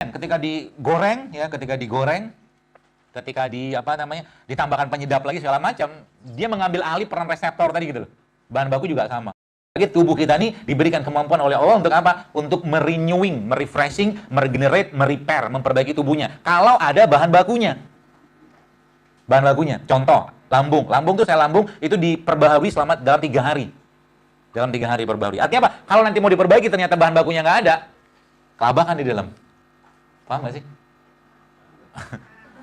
sekalian, ketika digoreng, ya, ketika ditambahkan penyedap lagi segala macam, dia mengambil alih peran reseptor tadi gitu loh. Bahan baku juga sama. Lagi tubuh kita ini diberikan kemampuan oleh Allah untuk apa? Untuk merenewing, merefreshing, meregenerate, merepair, memperbaiki tubuhnya. Kalau ada bahan bakunya. Bahan bakunya. Contoh, lambung. Lambung tuh sel lambung itu diperbaharui selama dalam 3 hari. Dalam 3 hari perbaharui. Artinya apa? Kalau nanti mau diperbaiki ternyata bahan bakunya nggak ada, kelabakan di dalam. Paham nggak sih?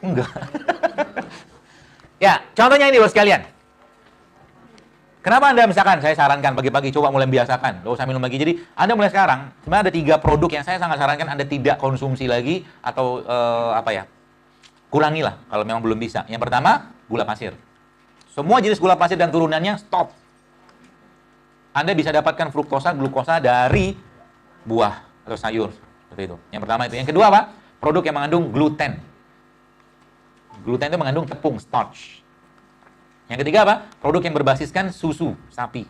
Enggak. Ya, contohnya ini bos sekalian. Kenapa Anda misalkan, saya sarankan pagi-pagi coba mulai biasakan, nggak usah minum lagi. Jadi Anda mulai sekarang, sebenarnya ada 3 produk yang saya sangat sarankan Anda tidak konsumsi lagi atau kurangilah kalau memang belum bisa. Yang pertama, gula pasir. Semua jenis gula pasir dan turunannya stop. Anda bisa dapatkan fruktosa, glukosa dari buah atau sayur seperti itu. Yang pertama itu. Yang kedua apa? Produk yang mengandung gluten. Gluten itu mengandung tepung, starch. Yang ketiga apa? Produk yang berbasiskan susu sapi.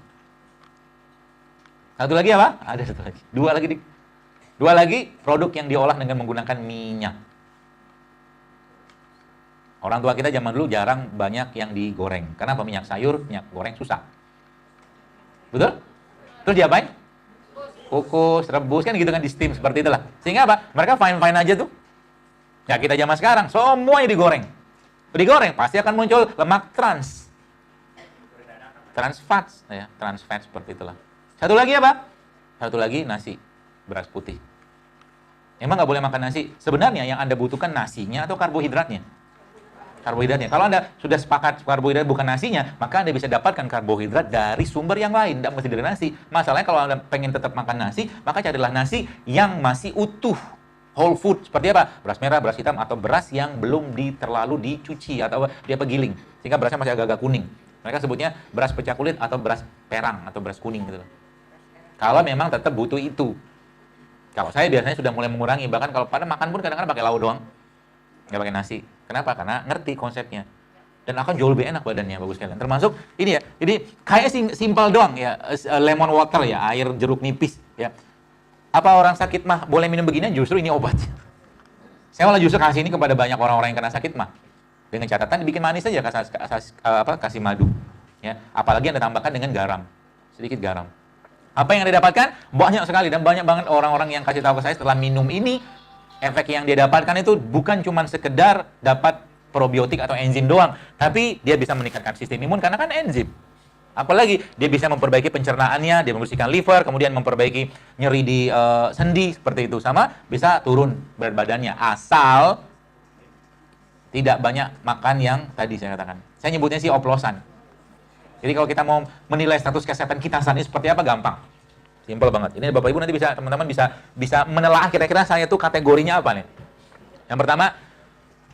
Satu lagi apa? Ada satu lagi. Dua lagi produk yang diolah dengan menggunakan minyak. Orang tua kita zaman dulu jarang banyak yang digoreng. Kenapa? Minyak sayur, minyak goreng susah. Betul? Terus diapain? Kukus, rebus, kan gitu kan, di steam seperti itulah. Sehingga apa? Mereka fine-fine aja tuh. Ya kita zaman sekarang semuanya digoreng. Digoreng pasti akan muncul lemak trans fat, ya, trans fat seperti itulah. Satu lagi apa? Satu lagi nasi, beras putih. Emang nggak boleh makan nasi? Sebenarnya yang Anda butuhkan nasinya atau karbohidratnya? Karbohidratnya. Kalau Anda sudah sepakat karbohidrat bukan nasinya, maka Anda bisa dapatkan karbohidrat dari sumber yang lain, tidak mesti dari nasi. Masalahnya kalau Anda pengen tetap makan nasi, maka carilah nasi yang masih utuh. Whole food, seperti apa? Beras merah, beras hitam, atau beras yang belum terlalu dicuci atau dia pegiling, sehingga berasnya masih agak-agak kuning. Mereka sebutnya beras pecah kulit atau beras perang atau beras kuning gitu loh. Kalau memang tetap butuh itu. Kalau saya biasanya sudah mulai mengurangi, bahkan kalau pada makan pun kadang-kadang pakai lauk doang, nggak pakai nasi. Kenapa? Karena ngerti konsepnya. Dan akan jauh lebih enak badannya, bagus sekalian. Termasuk ini ya, jadi kayak simpel doang ya, lemon water ya, air jeruk nipis ya. Apa orang sakit mah boleh minum begini? Justru ini obat. Saya malah justru kasih ini kepada banyak orang-orang yang kena sakit mah. Dengan catatan dibikin manis saja, kasih madu. Ya. Apalagi Anda tambahkan dengan garam. Sedikit garam. Apa yang Anda dapatkan? Banyak sekali. Dan banyak banget orang-orang yang kasih tahu ke saya setelah minum ini, efek yang dia dapatkan itu bukan cuma sekedar dapat probiotik atau enzim doang. Tapi dia bisa meningkatkan sistem imun karena kan enzim. Apalagi dia bisa memperbaiki pencernaannya, dia membersihkan liver, kemudian memperbaiki nyeri di sendi, seperti itu. Sama bisa turun berat badannya, asal tidak banyak makan yang tadi saya katakan. Saya nyebutnya sih oplosan. Jadi kalau kita mau menilai status kesehatan kita saat ini seperti apa, gampang. Simpel banget. Ini Bapak Ibu nanti bisa, teman-teman bisa menelaah kira-kira saya tuh kategorinya apa nih. Yang pertama,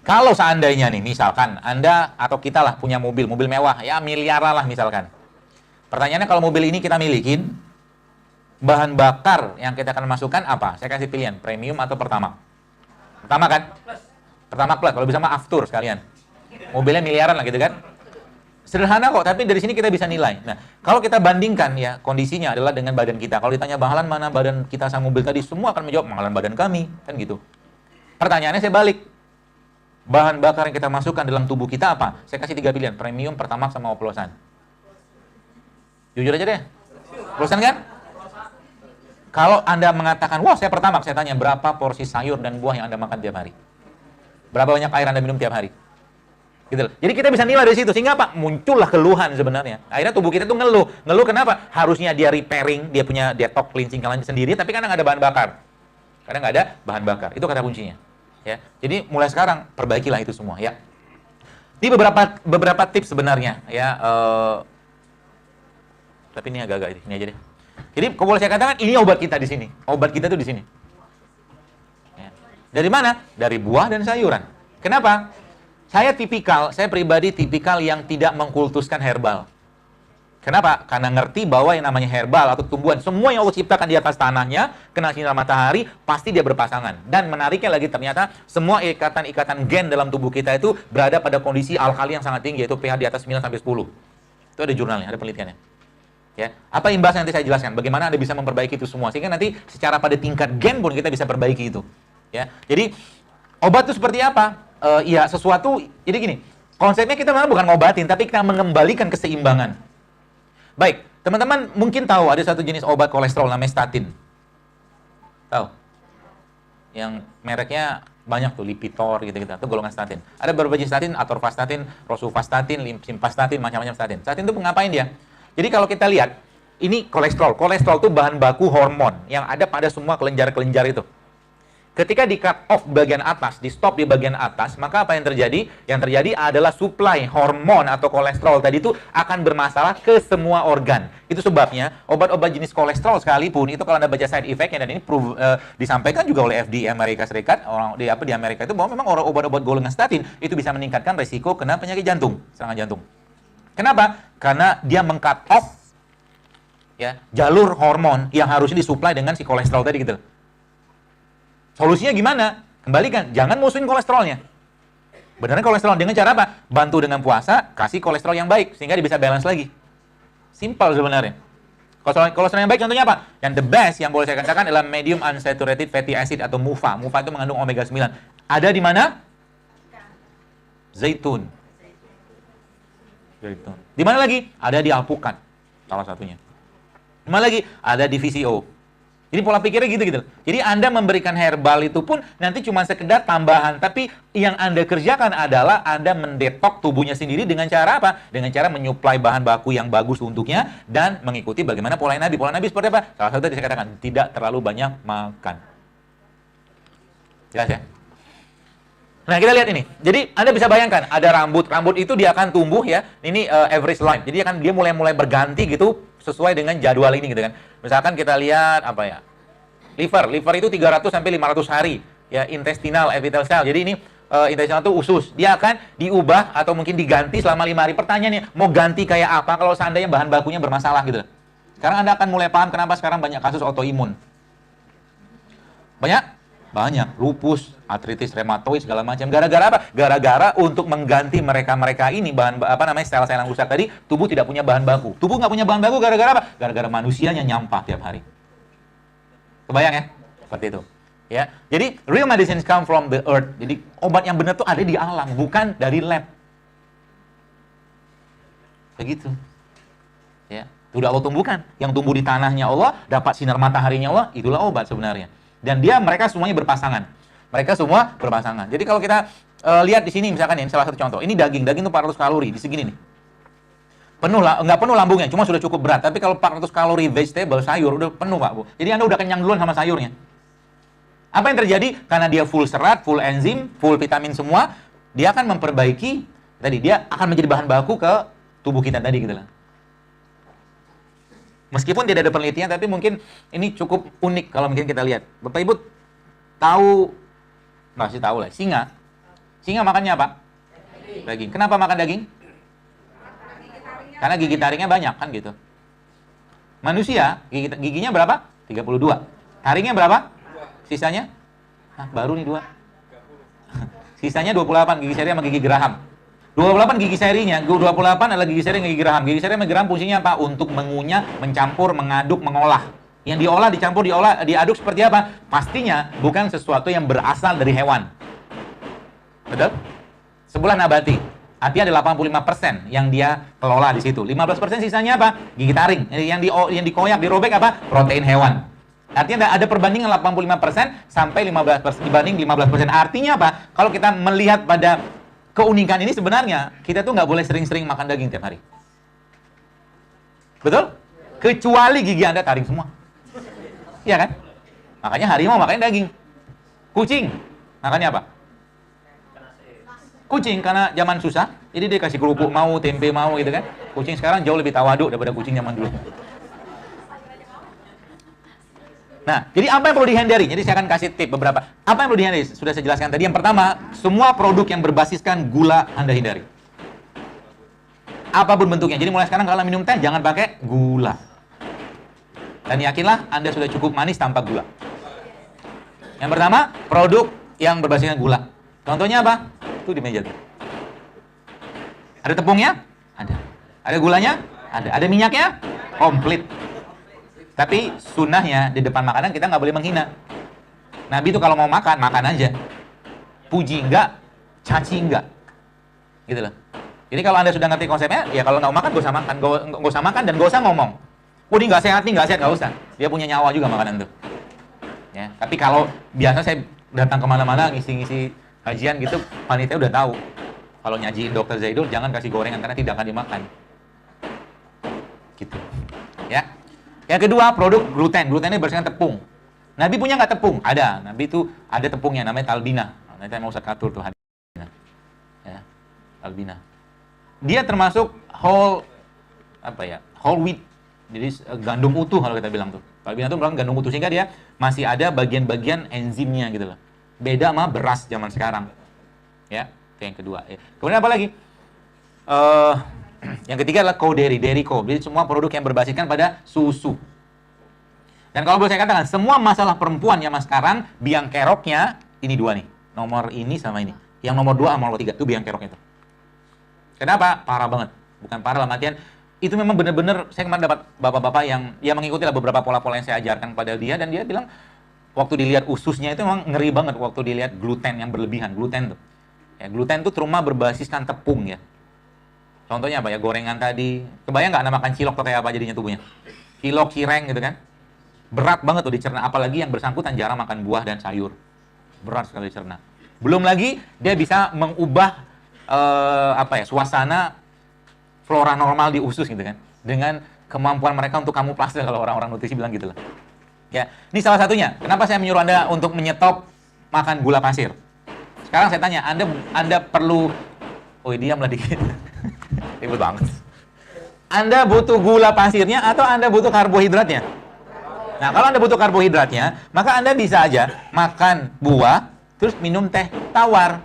kalau seandainya nih, misalkan Anda atau kita lah punya mobil mewah, ya miliaran lah misalkan. Pertanyaannya kalau mobil ini kita milikin, bahan bakar yang kita akan masukkan apa? Saya kasih pilihan, premium atau pertamax. Pertamax kan? Pertamax plus, kalau bisa mah aftur sekalian. Mobilnya miliaran lah gitu kan? Sederhana kok, tapi dari sini kita bisa nilai. Nah, kalau kita bandingkan ya, kondisinya adalah dengan badan kita. Kalau ditanya bahalan mana badan kita sama mobil tadi, semua akan menjawab bahalan badan kami, kan gitu. Pertanyaannya saya balik. Bahan bakar yang kita masukkan dalam tubuh kita apa? Saya kasih 3 pilihan, premium, pertamax, sama oplosan. Jujur aja deh. Oplosan kan? Kalau Anda mengatakan, wah saya pertamax, saya tanya berapa porsi sayur dan buah yang Anda makan tiap hari? Berapa banyak air Anda minum tiap hari? Gitu loh. Jadi kita bisa nilai dari situ, sehingga apa? Muncullah keluhan sebenarnya. Akhirnya tubuh kita tuh ngeluh. Ngeluh kenapa? Harusnya dia repairing, dia punya detox cleansing kalian sendiri, tapi kadang nggak ada bahan bakar. Kadang nggak ada bahan bakar. Itu kata kuncinya. Ya. Jadi mulai sekarang perbaikilah itu semua ya. Ini beberapa tips sebenarnya ya. Tapi ini agak-agak ini aja deh. Jadi kalau boleh saya katakan ini obat kita di sini. Obat kita tuh di sini. Ya. Dari mana? Dari buah dan sayuran. Kenapa? Saya pribadi tipikal yang tidak mengkultuskan herbal. Kenapa? Karena ngerti bahwa yang namanya herbal atau tumbuhan, semua yang Allah ciptakan di atas tanahnya, kena sinar matahari, pasti dia berpasangan. Dan menariknya lagi ternyata, semua ikatan-ikatan gen dalam tubuh kita itu berada pada kondisi alkali yang sangat tinggi, yaitu pH di atas 9-10. Itu ada jurnalnya, ada penelitiannya. Ya. Apa imbasnya nanti saya jelaskan, bagaimana Anda bisa memperbaiki itu semua. Sehingga nanti secara pada tingkat gen pun kita bisa perbaiki itu. Ya, jadi obat itu seperti apa? Ya sesuatu. Jadi gini, konsepnya kita memang bukan ngobatin, tapi kita mengembalikan keseimbangan. Baik, teman-teman mungkin tahu ada satu jenis obat kolesterol namanya statin. Tahu? Yang mereknya banyak tuh, Lipitor gitu-gitu, itu golongan statin. Ada beberapa jenis statin, atorvastatin, rosuvastatin, simvastatin, macam-macam statin. Statin itu ngapain dia? Jadi kalau kita lihat, ini kolesterol. Kolesterol itu bahan baku hormon yang ada pada semua kelenjar-kelenjar itu. Ketika di cut off bagian atas, di stop di bagian atas, maka apa yang terjadi? Yang terjadi adalah supply hormon atau kolesterol tadi itu akan bermasalah ke semua organ. Itu sebabnya obat-obat jenis kolesterol sekalipun itu kalau Anda baca side effect-nya, dan ini disampaikan juga oleh FDA Amerika Serikat, orang di Amerika itu, bahwa memang obat-obat golongan statin itu bisa meningkatkan resiko kena penyakit jantung, serangan jantung. Kenapa? Karena dia meng-cut off ya jalur hormon yang harusnya disuplai dengan si kolesterol tadi gitu. Solusinya gimana? Kembalikan, jangan musuhin kolesterolnya. Beneran kolesterol dengan cara apa? Bantu dengan puasa, kasih kolesterol yang baik sehingga dia bisa balance lagi. Simple sebenarnya. Kolesterol yang baik contohnya apa? Yang the best yang boleh saya katakan adalah medium unsaturated fatty acid atau MUFA. MUFA itu mengandung omega 9. Ada di mana? Zaitun. Zaitun. Di mana lagi? Ada di alpukat. Salah satunya. Di mana lagi? Ada di VCO. Jadi pola pikirnya gitu-gitu. Jadi Anda memberikan herbal itu pun nanti cuma sekedar tambahan. Tapi yang Anda kerjakan adalah Anda mendetok tubuhnya sendiri dengan cara apa? Dengan cara menyuplai bahan baku yang bagus untuknya dan mengikuti bagaimana pola Nabi. Pola Nabi seperti apa? Salah satu tadi saya katakan, tidak terlalu banyak makan. Jelas ya? Nah, kita lihat ini. Jadi Anda bisa bayangkan, ada rambut. Rambut itu dia akan tumbuh ya. Ini average life. Jadi dia mulai berganti gitu sesuai dengan jadwal ini gitu kan. Misalkan kita lihat apa ya? Liver itu 300 sampai 500 hari ya, intestinal epithelial cell. Jadi ini intestinal itu usus. Dia akan diubah atau mungkin diganti selama 5 hari. Pertanyaannya, mau ganti kayak apa kalau seandainya bahan bakunya bermasalah gitu. Sekarang Anda akan mulai paham kenapa sekarang banyak kasus autoimun. Banyak lupus, artritis reumatoid segala macam. Gara-gara apa? Gara-gara untuk mengganti mereka ini sel-sel yang rusak tadi, tubuh tidak punya bahan baku. Tubuh nggak punya bahan baku gara-gara apa? Gara-gara manusianya nyampah tiap hari. Kebayang ya? Seperti itu. Ya. Jadi real medicines come from the earth. Jadi obat yang benar tuh ada di alam, bukan dari lab. Begitu. Ya. Sudah Allah tumbuhkan. Yang tumbuh di tanahnya Allah, dapat sinar mataharinya Allah, itulah obat sebenarnya. Dan mereka semuanya berpasangan. Mereka semua berpasangan. Jadi kalau kita lihat di sini misalkan ini salah satu contoh. Ini daging itu 400 kalori di segini nih. Nggak penuh lambungnya, cuma sudah cukup berat. Tapi kalau 400 kalori vegetable, sayur udah penuh, Pak Bu. Jadi Anda udah kenyang duluan sama sayurnya. Apa yang terjadi? Karena dia full serat, full enzim, full vitamin semua, dia akan memperbaiki dia akan menjadi bahan baku ke tubuh kita tadi gitu lah. Meskipun tidak ada penelitian, tapi mungkin ini cukup unik kalau mungkin kita lihat. Bapak Ibu tahu, masih tahu lah, singa. Singa makannya apa? Daging. Kenapa makan daging? Karena gigi taringnya banyak kan gitu. Manusia, giginya berapa? 32. Taringnya berapa? Sisanya? Baru nih 2. Sisanya 28, gigi seri sama gigi geraham. 28 gigi serinya, 28 adalah gigi seri dan gigi geraham. Gigi seri sama geraham fungsinya apa? Untuk mengunyah, mencampur, mengaduk, mengolah. Yang diolah, dicampur, diaduk seperti apa? Pastinya bukan sesuatu yang berasal dari hewan. Betul? Sebulan nabati. Artinya ada 85% yang dia kelola di situ. 15% sisanya apa? Gigi taring. Yang dikoyak, dirobek apa? Protein hewan. Artinya ada perbandingan 85% sampai 15% dibanding 15%. Artinya apa? Kalau kita melihat pada keunikan ini sebenarnya, kita tuh nggak boleh sering-sering makan daging tiap hari. Betul? Kecuali gigi Anda taring semua. Iya kan? Makanya harimau makannya daging. Kucing, makannya apa? Kucing, karena zaman susah, jadi dia kasih kerupuk mau, tempe mau gitu kan. Kucing sekarang jauh lebih tawaduk daripada kucing zaman dulu. Nah, jadi apa yang perlu dihindari? Jadi saya akan kasih tip beberapa. Apa yang perlu dihindari? Sudah saya jelaskan tadi. Yang pertama, semua produk yang berbasiskan gula Anda hindari. Apapun bentuknya. Jadi mulai sekarang kalau minum teh, jangan pakai gula. Dan yakinlah Anda sudah cukup manis tanpa gula. Yang pertama, produk yang berbasiskan gula. Contohnya apa? Itu di meja. Ada tepungnya? Ada. Ada gulanya? Ada. Ada minyaknya? Komplit. Tapi sunnahnya di depan makanan kita nggak boleh menghina. Nabi itu kalau mau makan, makan aja. Puji enggak, caci enggak. Gitu loh. Jadi kalau Anda sudah ngerti konsepnya, ya kalau nggak makan, gak usah makan. Gak usah makan dan gak usah ngomong. Oh, ini nggak sehat, nggak usah. Dia punya nyawa juga makanan tuh. Ya, tapi kalau biasa saya datang kemana-mana, ngisi-ngisi kajian gitu, panitia udah tahu. Kalau nyajiin Dr. Zaidul, jangan kasih gorengan karena tidak akan dimakan. Gitu. Ya. Yang kedua, produk gluten. Gluten ini berdasarkan tepung. Nabi punya nggak tepung? Ada. Nabi itu ada tepungnya, namanya talbina. Nanti mau saya atur tuh hadisnya. Ya, talbina. Dia termasuk whole wheat. Jadi gandum utuh kalau kita bilang tuh. Talbina itu merupakan gandum utuh sehingga dia masih ada bagian-bagian enzimnya gitu loh. Beda sama beras zaman sekarang. Ya, itu yang kedua. Ya. Kemudian apa lagi? Yang ketiga adalah dairy co. Jadi semua produk yang berbasiskan pada susu. Dan kalau boleh saya katakan, semua masalah perempuan yang sekarang, biang keroknya, ini dua nih. Nomor ini sama ini. Yang nomor 2 sama nomor 3, itu biang keroknya itu. Kenapa? Parah banget. Bukan parah dalam artian, itu memang benar-benar, saya kemarin dapat bapak-bapak yang ya mengikuti lah beberapa pola-pola yang saya ajarkan pada dia, dan dia bilang, waktu dilihat ususnya itu memang ngeri banget waktu dilihat gluten yang berlebihan. Gluten tuh. Ya, gluten itu terutama berbasiskan tepung ya. Contohnya apa ya? Gorengan tadi. Kebayang nggak Anda makan cilok tuh kayak apa jadinya tubuhnya? Cilok, cireng gitu kan? Berat banget tuh dicerna. Apalagi yang bersangkutan jarang makan buah dan sayur. Berat sekali dicerna. Belum lagi dia bisa mengubah suasana flora normal di usus gitu kan. Dengan kemampuan mereka untuk kamuflase kalau orang-orang nutrisi bilang gitu lah. Ya, ini salah satunya. Kenapa saya menyuruh Anda untuk menyetop makan gula pasir? Sekarang saya tanya, Anda perlu diamlah dikit. Ribet banget. Anda butuh gula pasirnya atau Anda butuh karbohidratnya? Nah, kalau Anda butuh karbohidratnya, maka Anda bisa aja makan buah, terus minum teh tawar.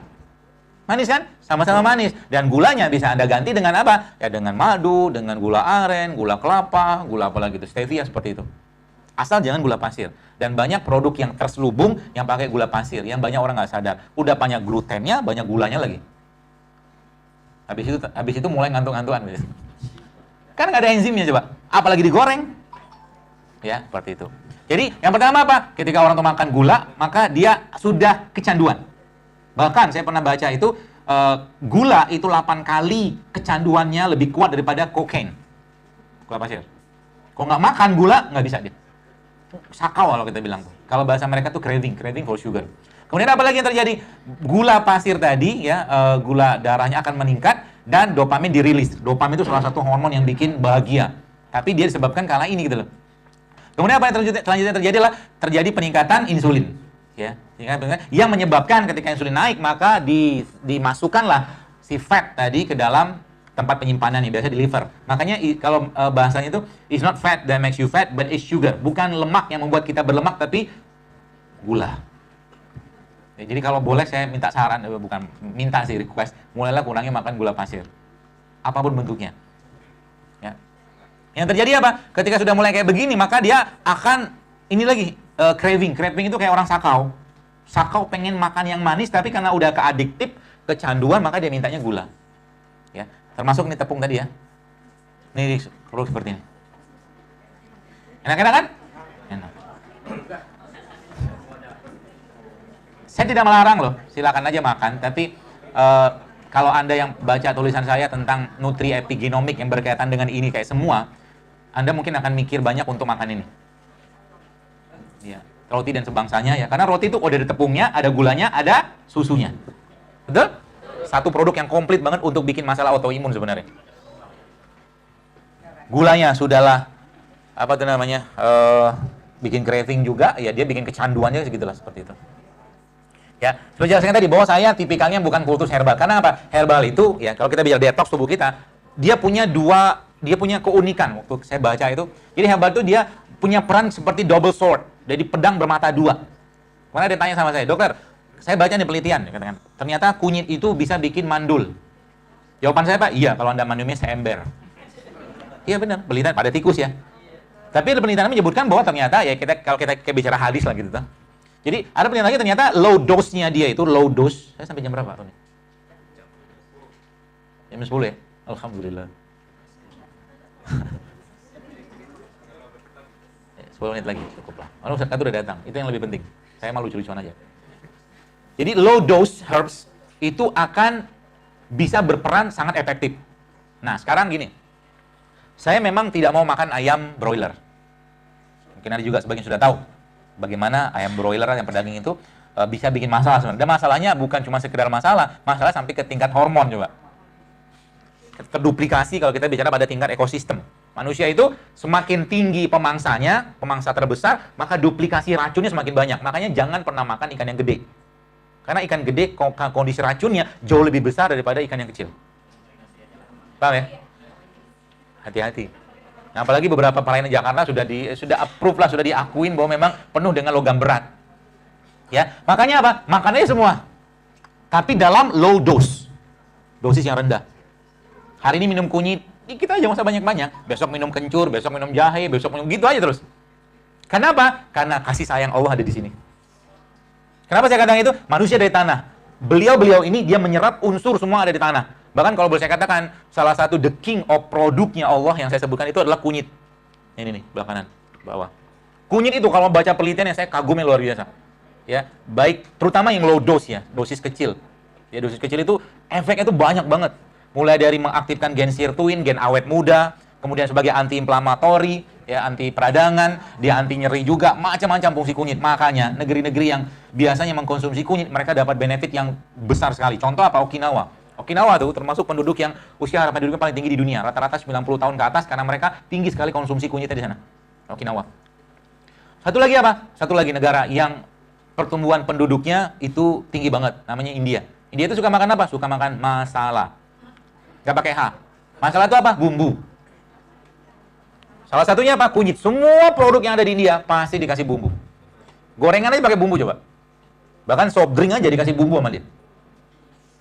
Manis kan? Sama-sama manis. Dan gulanya bisa Anda ganti dengan apa? Ya dengan madu, dengan gula aren, gula kelapa, gula apa lagi itu, stevia seperti itu. Asal jangan gula pasir. Dan banyak produk yang terselubung yang pakai gula pasir, yang banyak orang nggak sadar. Udah banyak glutennya, banyak gulanya lagi. Habis itu mulai ngantuk-ngantukan. Kan nggak ada enzimnya coba. Apalagi digoreng. Ya, seperti itu. Jadi, yang pertama apa? Ketika orang itu makan gula, maka dia sudah kecanduan. Bahkan saya pernah baca itu, gula itu 8 kali kecanduannya lebih kuat daripada kokain. Gula pasir. Kalau nggak makan gula, nggak bisa dia. Sakau kalau kita bilang. Kalau bahasa mereka tuh craving for sugar. Kemudian apa lagi yang terjadi? Gula pasir tadi, ya, gula darahnya akan meningkat dan dopamin dirilis. Dopamin itu salah satu hormon yang bikin bahagia. Tapi dia disebabkan karena ini gitu loh. Kemudian apa yang selanjutnya terjadi adalah terjadi peningkatan insulin, ya, yang menyebabkan ketika insulin naik maka dimasukkanlah si fat tadi ke dalam tempat penyimpanan yang biasa di liver. Makanya kalau bahasanya itu it's not fat that makes you fat, but it's sugar. Bukan lemak yang membuat kita berlemak, tapi gula. Ya, jadi kalau boleh saya minta saran, bukan minta sih, request, mulailah kurangi makan gula pasir, apapun bentuknya. Ya. Yang terjadi apa? Ketika sudah mulai kayak begini, maka dia akan ini lagi craving. Craving itu kayak orang sakau. Sakau pengen makan yang manis, tapi karena udah keadiktif, kecanduan, maka dia mintanya gula. Ya, termasuk ini tepung tadi ya. Ini produk seperti ini. Enak-enak kan? Enak. Saya tidak melarang loh, silakan aja makan. Tapi kalau Anda yang baca tulisan saya tentang nutri epigenomik yang berkaitan dengan ini kayak semua, Anda mungkin akan mikir banyak untuk makan ini. Ya, roti dan sebangsanya ya. Karena roti itu udah ada tepungnya, ada gulanya, ada susunya. Betul? Satu produk yang komplit banget untuk bikin masalah autoimun sebenarnya. Gulanya sudahlah apa tuh namanya? Bikin craving juga, ya dia bikin kecanduannya segitulah seperti itu. Ya, seperti jelaskan tadi bahwa saya tipikalnya bukan kultus herbal. Karena apa? Herbal itu ya kalau kita bicara detox tubuh kita, dia punya keunikan waktu saya baca itu. Jadi herbal itu dia punya peran seperti double sword, jadi pedang bermata dua. Karena dia tanya sama saya, dokter, saya baca nih penelitian, katakan, ternyata kunyit itu bisa bikin mandul. Jawaban saya, Pak, iya kalau Anda mandulnya seember. Iya benar, penelitian pada tikus ya. Tapi penelitian menyebutkan bahwa ternyata ya kalau kita bicara hadis lah gitu. Jadi ada penelitian lagi ternyata low dose-nya dia itu low dose. Saya sampai jam berapa Tony? Jam 10 ya? Alhamdulillah. 10 menit lagi cukup lah. Ustaz Katu udah datang, itu yang lebih penting. Saya malu lucu-lucuan aja. Jadi low dose herbs itu akan bisa berperan sangat efektif. Nah, sekarang gini. Saya memang tidak mau makan ayam broiler. Mungkin ada juga sebagian sudah tahu bagaimana ayam broiler, ayam pedaging itu bisa bikin masalah sebenarnya. Dan masalahnya bukan cuma sekedar masalah sampai ke tingkat hormon coba. Terduplikasi kalau kita bicara pada tingkat ekosistem. Manusia itu semakin tinggi pemangsanya, pemangsa terbesar, maka duplikasi racunnya semakin banyak. Makanya jangan pernah makan ikan yang gede. Karena ikan gede kondisi racunnya jauh lebih besar daripada ikan yang kecil. Paham ya? Hati-hati. Nah, apalagi beberapa pelayanan Jakarta sudah approve lah, sudah diakuin bahwa memang penuh dengan logam berat. Ya, makanya apa? Makannya semua. Tapi dalam low dose. Dosis yang rendah. Hari ini minum kunyit, kita aja nggak usah banyak-banyak. Besok minum kencur, besok minum jahe, besok minum gitu aja terus. Kenapa? Karena kasih sayang Allah ada di sini. Kenapa saya katakan itu? Manusia dari tanah. Beliau ini dia menyerap unsur semua ada di tanah. Bahkan kalau boleh saya katakan, salah satu the king of produknya Allah yang saya sebutkan itu adalah kunyit. Ini nih, belah kanan, bawah. Kunyit itu kalau baca penelitian yang saya kagumnya luar biasa. Ya, baik terutama yang low dose ya, dosis kecil. Ya, dosis kecil itu efeknya itu banyak banget. Mulai dari mengaktifkan gen sirtuin, gen awet muda, kemudian sebagai anti-inflamatori, ya, anti peradangan, dia anti nyeri juga, macam-macam fungsi kunyit. Makanya negeri-negeri yang biasanya mengkonsumsi kunyit, mereka dapat benefit yang besar sekali. Contoh apa? Okinawa. Okinawa tuh termasuk penduduk yang usia harapan hidupnya paling tinggi di dunia, rata-rata 90 tahun ke atas karena mereka tinggi sekali konsumsi kunyitnya di sana. Okinawa. Satu lagi apa? Satu lagi negara yang pertumbuhan penduduknya itu tinggi banget, namanya India. India itu suka makan apa? Suka makan masala. Nggak pakai H. Masalah itu apa? Bumbu. Salah satunya apa? Kunyit. Semua produk yang ada di India pasti dikasih bumbu. Gorengan aja pakai bumbu coba. Bahkan soft drink aja dikasih bumbu sama dia.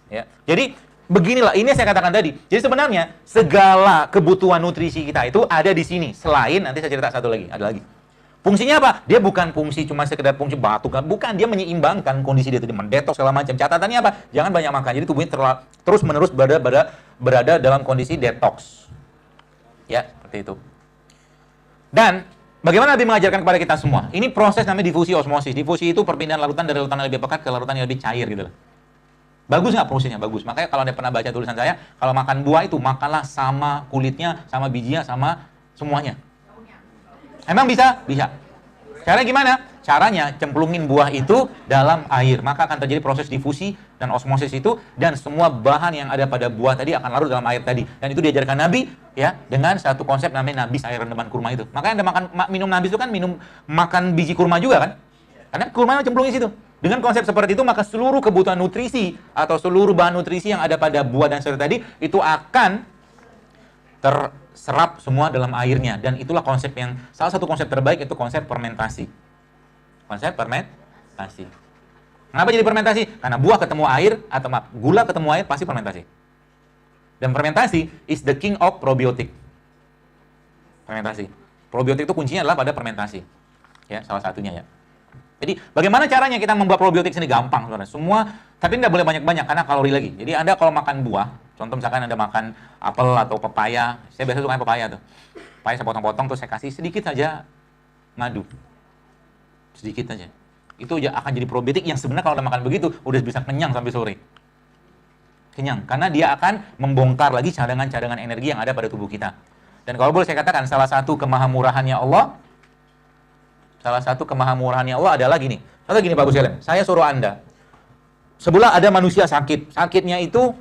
Ya. Jadi beginilah, ini saya katakan tadi. Jadi sebenarnya segala kebutuhan nutrisi kita itu ada di sini. Selain, nanti saya cerita satu lagi, ada lagi. Fungsinya apa? Dia bukan fungsi cuma sekedar fungsi batuk, bukan, dia menyeimbangkan kondisi dia tadi, mendetoks segala macam. Catatannya apa? Jangan banyak makan. Jadi tubuhnya terus-menerus berada dalam kondisi detox. Ya, seperti itu. Dan bagaimana Nabi mengajarkan kepada kita semua? Ini proses namanya difusi osmosis. Difusi itu perpindahan larutan dari larutan yang lebih pekat ke larutan yang lebih cair gitu loh. Bagus nggak prosesnya? Bagus. Makanya kalau Anda pernah baca tulisan saya, kalau makan buah itu makanlah sama kulitnya, sama bijinya, sama semuanya. Emang bisa? Bisa. Caranya gimana? Caranya cemplungin buah itu dalam air. Maka akan terjadi proses difusi dan osmosis itu, dan semua bahan yang ada pada buah tadi akan larut dalam air tadi. Dan itu diajarkan Nabi ya dengan satu konsep namanya nabis, air rendaman kurma itu. Makanya Anda minum nabis itu kan makan biji kurma juga kan? Karena kurma cemplungin situ. Dengan konsep seperti itu, maka seluruh kebutuhan nutrisi atau seluruh bahan nutrisi yang ada pada buah dan sayur tadi itu akan terserap semua dalam airnya. Dan itulah konsep yang, salah satu konsep terbaik itu konsep fermentasi. Konsep fermentasi. Kenapa jadi fermentasi? Karena buah ketemu air, atau gula ketemu air, pasti fermentasi. Dan fermentasi is the king of probiotik. Fermentasi. Probiotik itu kuncinya adalah pada fermentasi. Ya, salah satunya ya. Jadi bagaimana caranya kita membuat probiotik sini? Gampang sebenarnya. Semua, tapi tidak boleh banyak-banyak karena kalori lagi. Jadi Anda kalau makan buah, contoh misalkan Anda makan apel atau pepaya, saya biasa suka pepaya tuh. Pepaya saya potong-potong terus saya kasih sedikit saja madu. Sedikit saja. Itu akan jadi probiotik yang sebenarnya kalau Anda makan begitu udah bisa kenyang sampai sore. Kenyang karena dia akan membongkar lagi cadangan-cadangan energi yang ada pada tubuh kita. Dan kalau boleh saya katakan salah satu kemahamurahannya Allah, adalah gini. Contoh gini Pak Buselem, saya suruh Anda, sebelah ada manusia sakit. Sakitnya itu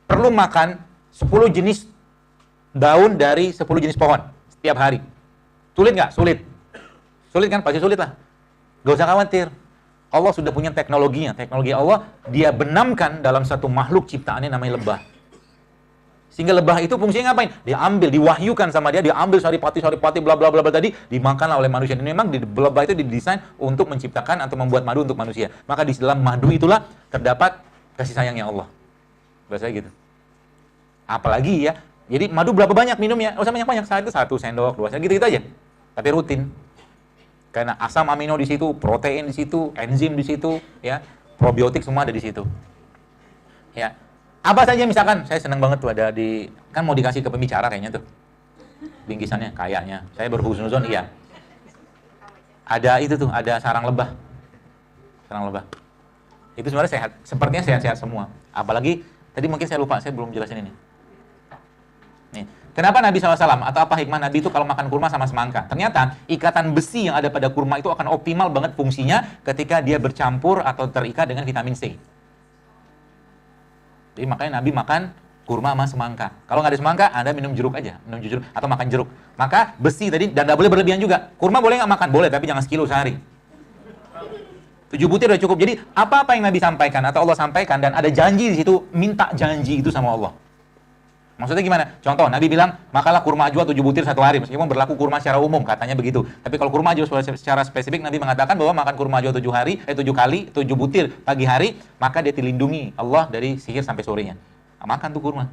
perlu makan 10 jenis daun dari 10 jenis pohon setiap hari. Sulit nggak? Sulit. Sulit kan? Pasti sulit lah. Gak usah khawatir. Allah sudah punya teknologinya. Teknologi Allah, dia benamkan dalam satu makhluk ciptaannya namanya lebah. Sehingga lebah itu fungsinya ngapain? Diambil, diwahyukan sama dia, diambil saripati, bla bla bla tadi, dimakanlah oleh manusia. Dan memang lebah itu didesain untuk menciptakan atau membuat madu untuk manusia. Maka di dalam madu itulah terdapat kasih sayangnya Allah. Bahasanya gitu. Apalagi ya, jadi madu berapa banyak minumnya? Nggak usah banyak-banyak, saat itu 1 sendok, 2 sendok, gitu-gitu aja. Tapi rutin. Karena asam amino di situ, protein di situ, enzim di situ, ya, probiotik semua ada di situ. Ya. Apa saja misalkan, saya senang banget tuh ada di, kan mau dikasih ke pembicara kayaknya tuh. Bingkisannya, kayaknya. Saya berhusnuzon, iya. Ada itu tuh, ada sarang lebah. Senang lebah. Itu sebenarnya sehat. Sepertinya sehat-sehat semua. Apalagi, tadi mungkin saya lupa, saya belum jelasin ini. Nih, kenapa Nabi SAW atau apa hikmah Nabi itu kalau makan kurma sama semangka? Ternyata ikatan besi yang ada pada kurma itu akan optimal banget fungsinya ketika dia bercampur atau terikat dengan vitamin C. Jadi makanya Nabi makan kurma sama semangka. Kalau nggak ada semangka, Anda minum jeruk aja, minum jeruk atau makan jeruk. Maka besi tadi, dan nggak boleh berlebihan juga. Kurma boleh nggak makan? Boleh, tapi jangan sekilo sehari. 7 butir udah cukup. Jadi apa-apa yang Nabi sampaikan atau Allah sampaikan dan ada janji di situ, minta janji itu sama Allah. Maksudnya gimana? Contoh, Nabi bilang, makalah kurma ajwa 7 butir satu hari. Meskipun berlaku kurma secara umum, katanya begitu. Tapi kalau kurma ajwa secara spesifik, Nabi mengatakan bahwa makan kurma ajwa 7 kali, 7 butir pagi hari, maka dia dilindungi Allah dari sihir sampai sorenya. Nah, makan tuh kurma.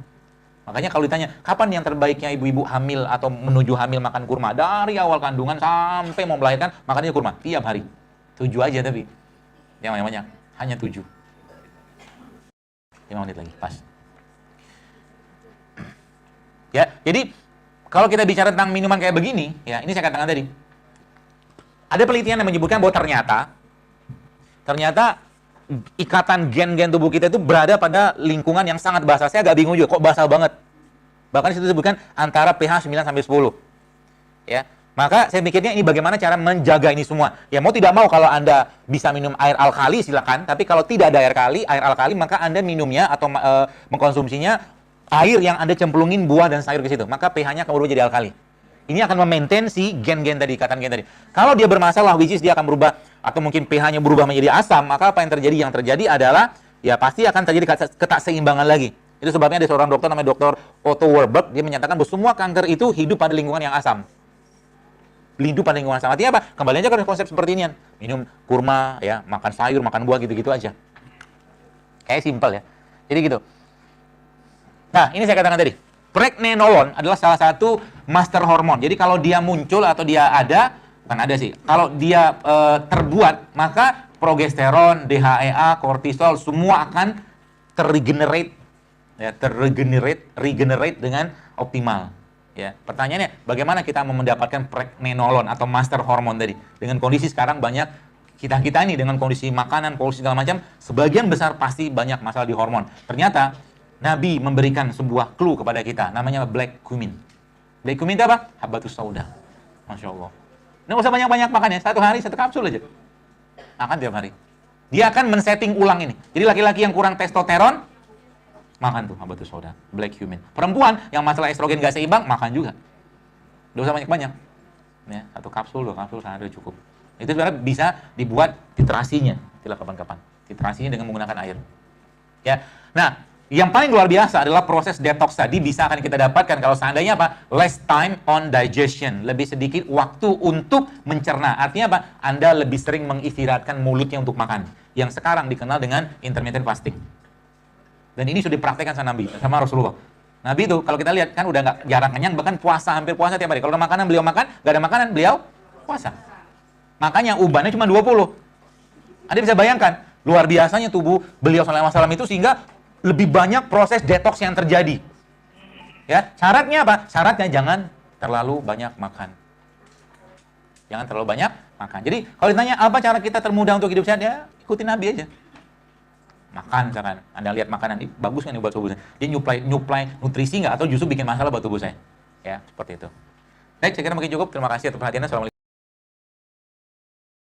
Makanya kalau ditanya, kapan yang terbaiknya ibu-ibu hamil atau menuju hamil makan kurma? Dari awal kandungan sampai mau melahirkan, makannya kurma. Tiap hari. 7 aja tapi. Yang banyak-banyak. Hanya 7. 5 menit lagi, pas. Ya, jadi kalau kita bicara tentang minuman kayak begini, ya ini saya katakan tadi, ada penelitian yang menyebutkan bahwa ternyata ikatan gen-gen tubuh kita itu berada pada lingkungan yang sangat basah. Saya agak bingung juga, kok basah banget? Bahkan di situ disebutkan antara pH 9 sampai 10. Ya, maka saya mikirnya ini bagaimana cara menjaga ini semua. Ya mau tidak mau kalau Anda bisa minum air alkali silakan, tapi kalau tidak ada air alkali maka Anda minumnya atau mengkonsumsinya air yang Anda cemplungin buah dan sayur ke situ, maka pH-nya akan berubah jadi alkali. Ini akan memaintain si gen-gen tadi, ikatan gen tadi. Kalau dia bermasalah, which is dia akan berubah, atau mungkin pH-nya berubah menjadi asam, maka apa yang terjadi? Yang terjadi adalah, ya pasti akan terjadi ketakseimbangan lagi. Itu sebabnya ada seorang dokter namanya Dr. Otto Warburg, dia menyatakan bahwa semua kanker itu hidup pada lingkungan yang asam. Hidup pada lingkungan asam. Artinya apa? Kembali aja ke konsep seperti ini. Minum kurma, ya, makan sayur, makan buah, gitu-gitu aja. Kayak simpel ya. Jadi gitu. Nah, ini saya katakan tadi, pregnenolon adalah salah satu master hormon. Jadi kalau dia muncul atau dia ada, bukan ada sih, kalau dia terbuat, maka progesteron, DHEA, kortisol, semua akan terregenerate, ya, regenerate dengan optimal. Ya, pertanyaannya, bagaimana kita mendapatkan pregnenolon atau master hormon tadi? Dengan kondisi sekarang banyak kita ini dengan kondisi makanan, polusi segala macam, sebagian besar pasti banyak masalah di hormon. Ternyata Nabi memberikan sebuah clue kepada kita, namanya black cumin. Black cumin itu apa? Habatus sauda. Masya Allah. Nggak usah banyak-banyak makan ya, 1 hari 1 kapsul aja. Makan tiap hari. Dia akan men-setting ulang ini. Jadi laki-laki yang kurang testosteron, makan tuh habatus sauda, black cumin. Perempuan yang masalah estrogen gak seimbang, makan juga. Nggak usah banyak-banyak. Ya, 1 kapsul, 2 kapsul sehari cukup. Itu sebenarnya bisa dibuat titrasinya, tidak kapan-kapan. Titrasinya dengan menggunakan air. Ya, nah. Yang paling luar biasa adalah proses detox tadi bisa akan kita dapatkan kalau seandainya apa? Less time on digestion. Lebih sedikit waktu untuk mencerna. Artinya apa? Anda lebih sering mengistirahatkan mulutnya untuk makan. Yang sekarang dikenal dengan intermittent fasting. Dan ini sudah dipraktekkan sama Nabi, sama Rasulullah. Nabi itu kalau kita lihat kan udah nggak jarang kenyang, bahkan puasa, hampir puasa tiap hari. Kalau ada makanan beliau makan, nggak ada makanan beliau puasa. Makanya ubannya cuma 20. Anda bisa bayangkan, luar biasanya tubuh beliau SAW itu sehingga lebih banyak proses detox yang terjadi. Ya, syaratnya apa? Syaratnya jangan terlalu banyak makan. Jangan terlalu banyak makan. Jadi, kalau ditanya apa cara kita termudah untuk hidup sehat, ya ikutin Nabi aja. Makan, misalkan. Anda lihat makanan, bagus kan buat tubuh saya? Dia nyuplai nutrisi nggak? Atau justru bikin masalah buat tubuh saya? Ya, seperti itu. Baik, saya kira mungkin cukup. Terima kasih atas perhatiannya. Assalamualaikum.